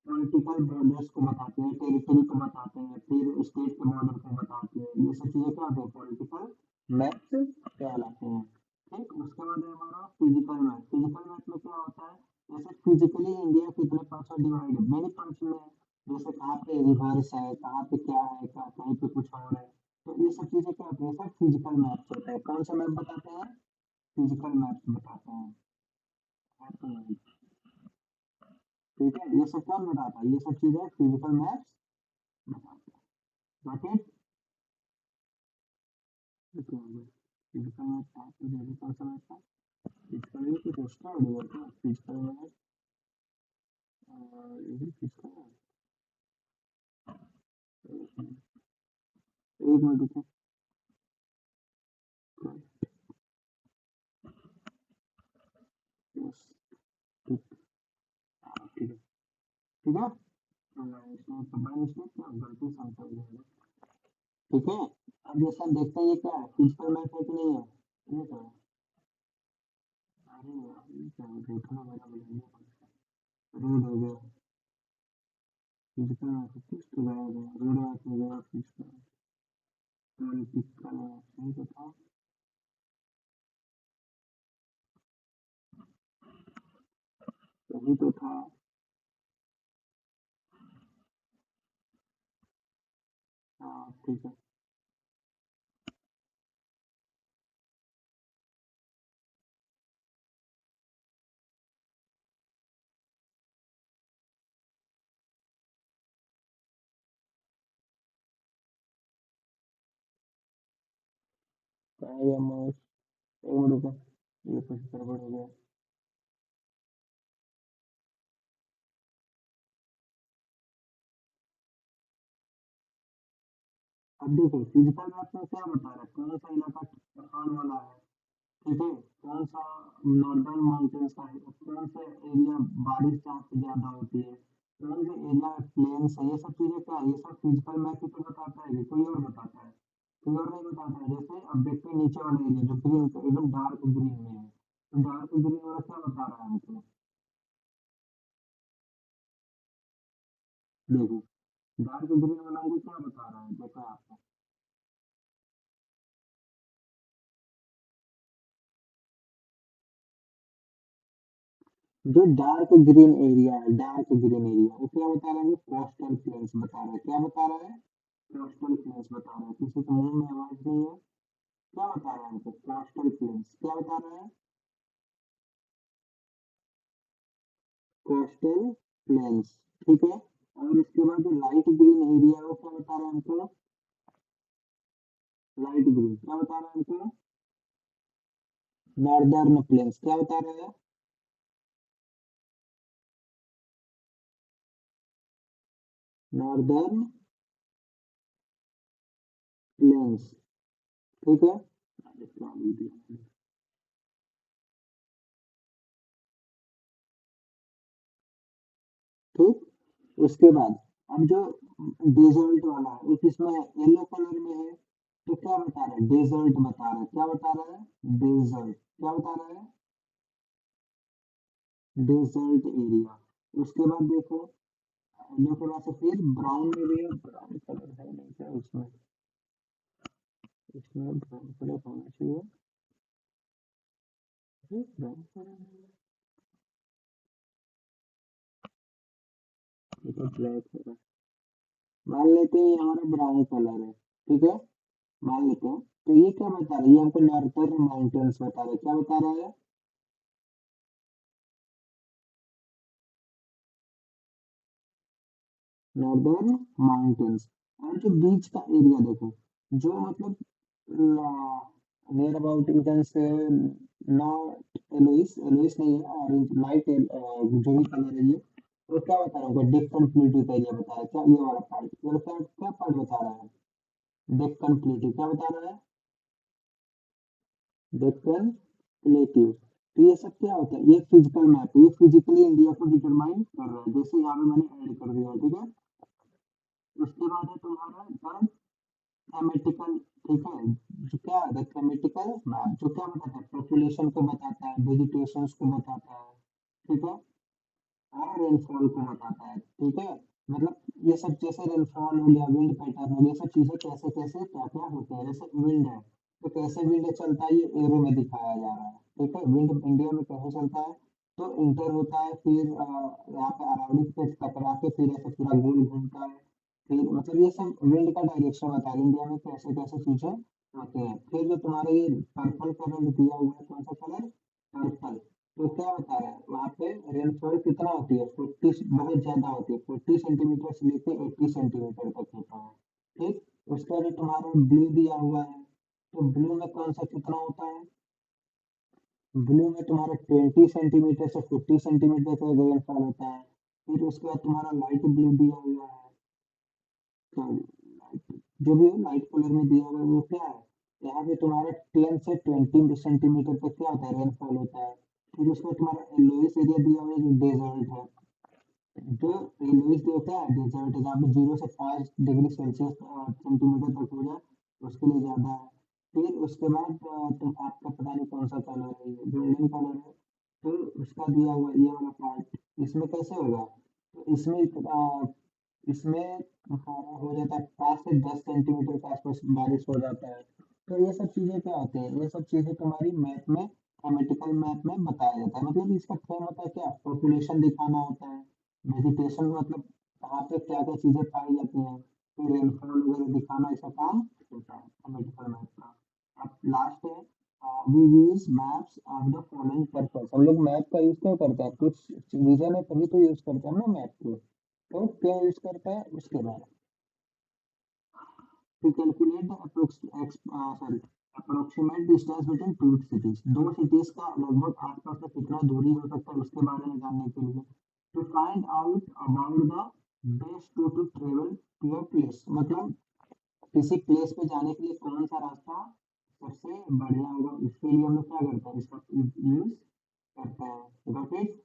पॉलिटिकल बॉर्डर्स को बताते हैं, टेरिटरी को बताते हैं, फिर स्टेट के बॉर्डर को बताते हैं। ये सब चीजें क्या होती है, पॉलिटिकल मैप्स कहलाते हैं। ठीक, उसके बाद है हमारा फिजिकल मैप। फिजिकल मैप में क्या होता है, जैसे फिजिकली इंडिया कितने पार्ट्स में डिवाइड है, मेनी पार्ट्स में है। जैसे कहाँ पे रिवर्स है, कहाँ पे क्या है, क्या कहीं पे कुछ और है। तो ये सब चीजें क्या होती है, सब फिजिकल मैप्स होते हैं। कौन सा मैप बताते हैं, फिजिकल मैप्स बताते हैं। ठीक है, ये सब कौन बताता है, ये सब चीजें फिजिकल मैप्स बताते हैं। Got it. फिजिकल मैप था तो जैसे कौन सा मैप था, फिजिकल में कुछ एक्स्ट्रा हो था, फिजिकल मैप ये फिजिकल मैप। एक मिनट रुको। यस, ठीक, ठीक है, ठीक है। इसमें तो बाई मिस्टेक क्या गलती समझ गया। ठीक है, अब जैसा देखते हैं ये क्या है, फिजिकल मैप है कि नहीं है। ये क्या है, अरे यार ये क्या है, देखना मेरा बोलेंगे रोड हो गया, फिजिकल मैप कुछ तो गया गया, रोड मैप हो गया, फिजिकल पॉलिटिकल मैप सही तो था। सही तो था। हाँ ठीक है। क्या है ये माउस, एक मिनट रुको, ये कुछ गड़बड़ हो गया। अब देखो फिजिकल मैप में क्या बता रहा है, कौन सा इलाका पहाड़ वाला है, ठीक है, कौन सा नॉर्दर्न माउंटेन्स का है, कौन सा एरिया बारिश जहाँ पे ज्यादा होती है, कौन सा एरिया प्लेन्स है। ये सब चीजें क्या है, ये सब फिजिकल मैप ही तो बताता है, ये कोई और बताता है, कोई और नहीं बताता है। जैसे अब देखते हैं नीचे वाला एरिया जो ग्रीन एकदम डार्क ग्रीन में है, तो डार्क ग्रीन वाला क्या बता रहा है हमको, देखो डार्क ग्रीन वाला हमको क्या बता रहा है, देखो आपको, जो डार्क ग्रीन एरिया है, डार्क ग्रीन एरिया वो क्या बता रहा है, कोस्टल प्लेन्स बता रहा है। क्या बता रहा है, कोस्टल प्लेन्स बता रहा है। किसी के मुंह में आवाज नहीं है, क्या बता रहा है हमको, कोस्टल प्लेन्स क्या बता रहा है, कोस्टल प्लेन्स। ठीक है, और इसके बाद जो लाइट ग्रीन एरिया है वो क्या बता रहा है हमको, लाइट ग्रीन क्या बता रहा है हमको, नॉर्दर्न प्लेन्स क्या बता रहा है, नॉर्दर्न प्लेन्स। ठीक है, ठीक, उसके बाद अब जो डेजर्ट वाला है एक इसमें येलो कलर में है, तो क्या बता रहा है, डेजर्ट बता रहा है। क्या बता रहा है, डेजर्ट क्या बता रहा है, डेजर्ट एरिया। उसके बाद देखो येलो के बाद से फिर ब्राउन में भी है, ब्राउन कलर है नहीं क्या इसमें, इसमें ब्राउन कलर होना चाहिए, ब्राउन कलर, ये तो ब्लैक है। मान लेते हैं ये हमारा ब्राउन कलर है, ठीक है, मान लेते हैं। तो ये क्या बता रहा है, ये हमको नॉर्थर्न माउंटेन्स बता रहा है। क्या बता रहा है, नॉर्दर्न माउंटेन्स। और जो बीच का एरिया देखो, जो मतलब near about you can say not alloys, alloys नहीं है, ऑरेंज लाइट जो भी कलर है ये। तो क्या बता रहा हूँ, डेक्कन प्लेटू का एरिया बता रहा है क्या, ये वाला पार्ट, ये क्या क्या पार्ट बता रहा है, डेक्कन प्लेटू क्या बता रहा है, डेक्कन प्लेटू। तो ये सब क्या होता है, ये फिजिकल मैप, ये फिजिकली इंडिया को डिटरमाइन कर रहा है, जैसे यहाँ पे मैंने ऐड कर दिया है, ठीक है। उसके बाद है तुम्हारा द थेमेटिकल, ठीक है, जो क्या है थेमेटिकल मैप, जो क्या बताता है, पॉपुलेशन को बताता है, वेजिटेशन को बताता है, ठीक है, और रेनफॉल को बताता है, ठीक है। मतलब ये सब जैसे रेनफॉल हो गया, विंड पैटर्न हो गया, सब चीजें कैसे कैसे क्या क्या होते हैं, जैसे विंड है तो कैसे विंड चलता है, ये एरो में दिखाया जा रहा है, ठीक है। विंड इंडिया में कैसे चलता है, तो इंटर होता है, फिर यहाँ पे अरावली पे टकरा के फिर ऐसे पूरा गोल घूमता है, फिर मतलब ये सब विंड का डायरेक्शन बता रहा है, इंडिया में कैसे कैसे चीजें होती हैं। फिर जो तुम्हारा ये पर्पल कलर दिया हुआ है, कौन सा कलर, पर्पल, तो क्या बता रहा है वहाँ पे रेनफॉल कितना होती है, 40, बहुत ज्यादा होती है, 40 सेंटीमीटर से लेके 80 सेंटीमीटर तक होता है, ठीक। उसका जो तुम्हारा ब्लू दिया हुआ है, तो ब्लू में कौन सा कितना होता है, ब्लू में तुम्हारा 20 सेंटीमीटर से 50 सेंटीमीटर का रेनफॉल होता है। फिर उसके बाद तुम्हारा लाइट ब्लू दिया हुआ है, तो जो भी लाइट कलर में दिया हुआ है वो क्या है, यहाँ पे तुम्हारा 10 से 20 सेंटीमीटर तक क्या होता है, रेनफॉल होता है। फिर उसमें तुम्हारा येलोइश एरिया दिया हुआ है जो डेजर्ट है, जो येलोइश जो होता है डेजर्ट है, जहाँ पे 0 से 5 डिग्री सेल्सियस सेंटीमीटर तक हो जाए, उसके लिए ज्यादा है। फिर उसके बाद तुम आपका पता नहीं कौन सा कलर है, ये गोल्डन कलर है, तो उसका दिया हुआ ये वाला पार्ट, इसमें कैसे होगा, तो इसमें हमारा हो जाता है 5 से 10 सेंटीमीटर के आसपास बारिश हो जाता है। तो ये सब चीजें क्या होती हैं, ये सब चीजें तुम्हारी मैप में, थेमेटिकल मैप में बताया जाता है, मतलब इसका थीम होता है क्या, पॉपुलेशन दिखाना होता है, वेजिटेशन मतलब कहाँ पे क्या क्या चीजें पाई जाती हैं, फिर रेनफॉल वगैरह दिखाना, ऐसा काम होता है थेमेटिकल मैप का। अब लास्ट है, we use maps of the following purpose, हम लोग मैप का यूज क्यों करते हैं, कुछ रीजन है तभी तो यूज करते हैं ना मैप को, तो क्या यूज करता है उसके बाद, to calculate sorry approximate distance between two cities, दो सिटीज का लगभग आसपास में कितना दूरी हो सकता है उसके बारे में जानने के लिए, to find out about the best to to travel to a place, मतलब किसी प्लेस पे जाने के लिए कौन सा रास्ता सबसे बढ़िया होगा, उसके लिए हम लोग क्या करते हैं, इसका यूज करते हैं, रॉकेट,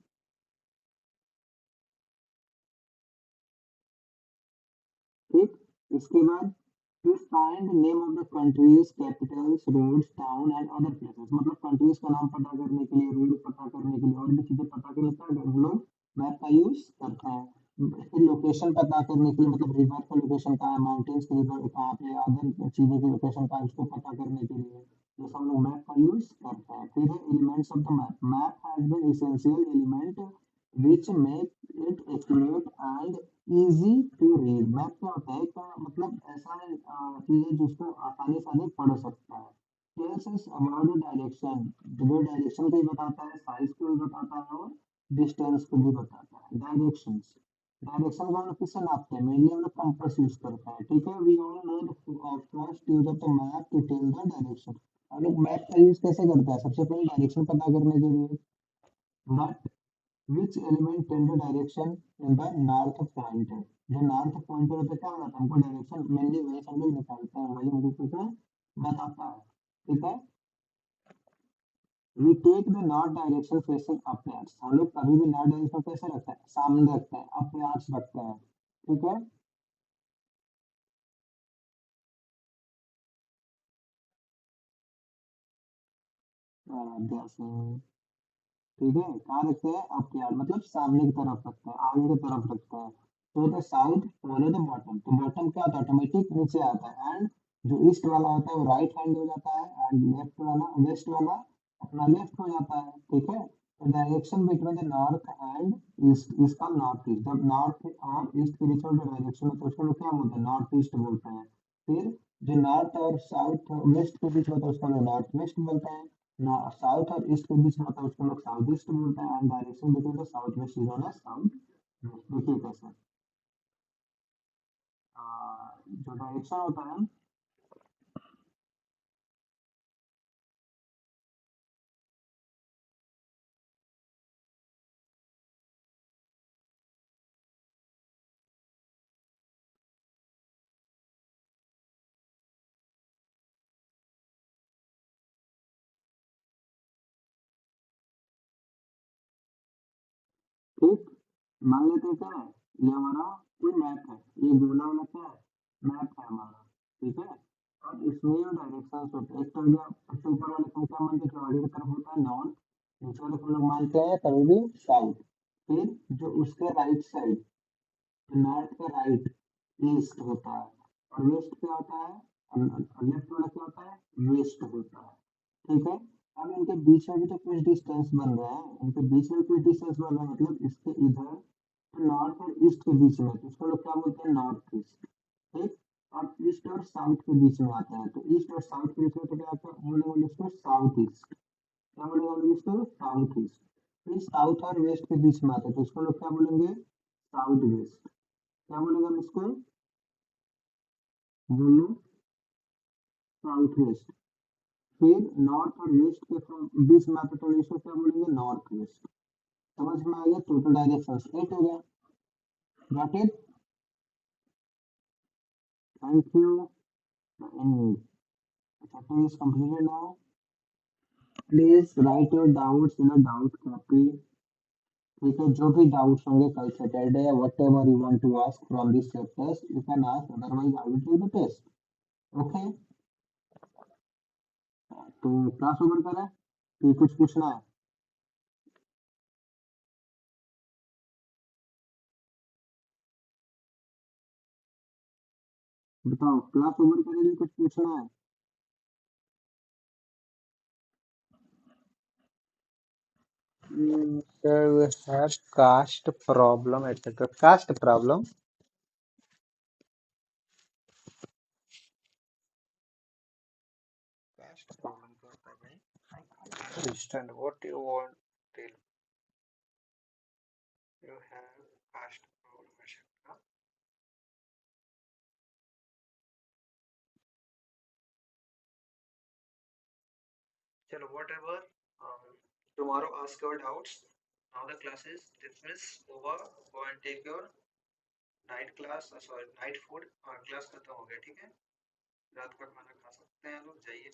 ठीक। इसके बाद to find name of the countries, capitals, roads, town and other places, मतलब कंट्रीज का नाम पता करने के लिए, रोड पता करने के लिए, और भी चीजें पता करने के लिए हम लोग मैप का यूज करते हैं। फिर लोकेशन पता करने के लिए, मतलब रिवर का लोकेशन कहाँ है, माउंटेन्स की रिवर कहाँ पे, अदर चीजों की लोकेशन कहाँ है, उसको पता करने के लिए ये सब लोग मैप का यूज करते हैं। फिर है elements of the map, map has been essential element which make it accurate and easy to read। Map क्या होता है का मतलब ऐसा चीज है जिसको आसानी से आदमी पढ़ सकता है। tells us about the direction, जो डायरेक्शन को भी बताता है, साइज को भी बताता है, और डिस्टेंस को भी बताता है। डायरेक्शंस, डायरेक्शन को हम लोग किससे नापते हैं, मेनली हम लोग कंपास यूज करते हैं, ठीक है। We all know the first use of the map to tell the direction, हम लोग मैप का यूज कैसे करते हैं, सबसे पहले डायरेक्शन पता करने के लिए, but which element tell the direction in the north pointer, जो नॉर्थ पॉइंटर होता है क्या बताता है हमको डायरेक्शन, मेनली वही हम लोग निकालते हैं, वही हमको क्या बताता है, ठीक है। we take the north direction facing upwards, हम लोग कभी भी नॉर्थ डायरेक्शन कैसे रखते हैं, सामने रखते हैं, अपवर्ड्स रखते हैं, ठीक है। जैसे ठीक है, कहाँ रखते हैं अपवर्ड, मतलब सामने की तरफ रखते हैं, आगे की तरफ रखते हैं। तो the south follow the bottom, तो बॉटम क्या होता है, ऑटोमेटिक नीचे आता है, एंड जो ईस्ट वाला होता है वो राइट हैंड हो जाता है, एंड लेफ्ट वाला, वेस्ट वाला अपना लेफ्ट हो जाता है, ठीक है। तो direction between the north and east, इसका नॉर्थ ईस्ट, जब नॉर्थ और ईस्ट के बीच में जो डायरेक्शन होता है उसको लोग क्या बोलते हैं, नॉर्थ ईस्ट बोलते हैं। फिर जो नॉर्थ और साउथ वेस्ट के बीच में होता है उसको लोग नॉर्थ वेस्ट बोलते हैं, साउथ और ईस्ट के बीच में होता है उसको लोग साउथ ईस्ट बोलते हैं, and direction between the south west is known as south west. देखिए कैसे जो डायरेक्शन होता है ठीक, मान लेते क्या है, ये हमारा कोई मैप है, ये गोला वाला क्या है, मैप है हमारा, ठीक है। और इसमें डायरेक्शंस होते हैं, एक तो जो सबसे ऊपर वाले को क्या मानते हैं, की तरफ होता है नॉर्थ, नीचे वाले को लोग मानते हैं कभी भी साउथ। फिर जो उसके राइट साइड, नॉर्थ का राइट ईस्ट होता है, और वेस्ट क्या होता है, लेफ्ट वाला क्या होता है, वेस्ट होता है, ठीक है। अब इनके बीच में भी तो कुछ डिस्टेंस बन रहा है, इनके बीच में कुछ डिस्टेंस बन रहा है, मतलब इसके इधर तो नॉर्थ और ईस्ट के बीच में, तो इसको लोग क्या बोलते हैं, नॉर्थ ईस्ट, ठीक। और ईस्ट और साउथ के बीच में आता है, तो ईस्ट और साउथ के बीच में तो क्या आता है, बोलेंगे इसको साउथ ईस्ट, क्या बोलेंगे इसको, साउथ ईस्ट। फिर साउथ और वेस्ट के बीच में आता है, तो इसको लोग क्या बोलेंगे, साउथ वेस्ट, क्या बोलेंगे हम इसको, बोलो, साउथ वेस्ट। फिर नॉर्थ और वेस्ट के बीच में आता है, तो इसको क्या बोलेंगे, नॉर्थ वेस्ट। समझ में आ गया, टोटल डायरेक्शंस 8 हो गया, got it, thank you. Chapter is completed now, please write your doubts in a doubt copy, ठीक है। जो भी डाउट्स होंगे कल Saturday, whatever you want to ask from this chapters you can ask, otherwise I will take the test, okay. तो क्लास ओवर करें कि कुछ पूछना है, बताओ, क्लास ओवर करेंगे, कुछ पूछना है। Sir, we have caste problem, etc. Caste problem. Caste problem क्या होता है भाई? I understand what you want to tell. You have caste problem, etc. चलो whatever. Tomorrow ask your doubts. Now the class is dismissed. Over. Go and take your night class. Sorry, night food. Class खत्म हो गया, ठीक है। रात का खाना खा सकते हैं लोग, जाइए।